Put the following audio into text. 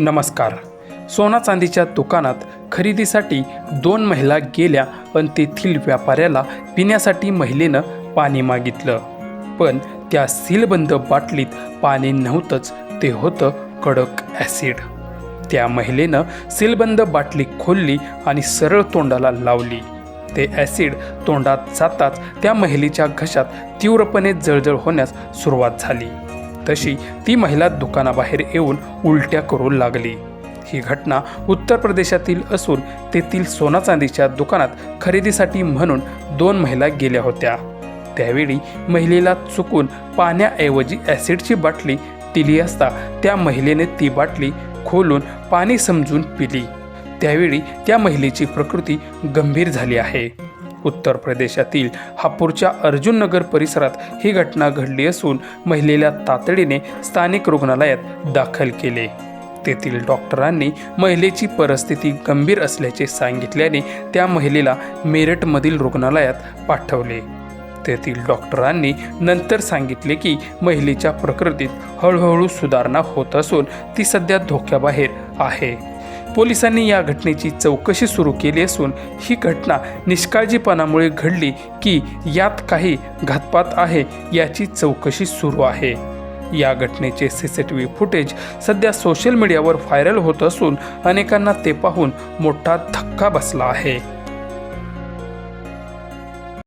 नमस्कार. सोना चांदीच्या दुकानात खरेदीसाठी 2 महिला गेल्या आणि तेथील व्यापाऱ्याला पिण्यासाठी महिलेनं पाणी मागितलं. पण त्या सीलबंद बाटलीत पाणी नव्हतंच, ते होतं कडक ॲसिड. त्या महिलेनं सीलबंद बाटली खोलली आणि सरळ तोंडाला लावली. ते ॲसिड तोंडात जाताच त्या महिलेच्या घशात तीव्रपणे जळजळ होण्यास सुरुवात झाली. तशी ती महिला दुकानाबाहेर येऊन उलट्या करू लागली. ही घटना उत्तर प्रदेशातील असून तेथील सोना चांदीच्या दुकानात खरेदीसाठी म्हणून 2 महिला गेल्या होत्या. त्यावेळी महिलेला चुकून पाण्याऐवजी ॲसिडची बाटली दिली असता त्या महिलेने ती बाटली खोलून पाणी समजून पिली. त्यावेळी त्या महिलेची प्रकृती गंभीर झाली आहे. उत्तर प्रदेशातील हापूरच्या अर्जुननगर परिसरात ही घटना घडली असून महिलेला तातडीने स्थानिक रुग्णालयात दाखल केले. तेथील डॉक्टरांनी महिलेची परिस्थिती गंभीर असल्याचे सांगितल्याने त्या महिलेला मेरठमधील रुग्णालयात पाठवले. तेथील डॉक्टरांनी नंतर सांगितले की महिलेच्या प्रकृतीत हळूहळू सुधारणा होत असून ती सध्या धोक्याबाहेर आहे. पोलिसांनी या घटनेची चौकशी सुरू केली असून ही घटना निष्काळजीपणामुळे घडली की यात काही घातपात आहे याची चौकशी सुरू आहे. या घटनेचे CCTV फुटेज सध्या सोशल मीडियावर व्हायरल होत असून अनेकांना ते पाहून मोठा धक्का बसला आहे.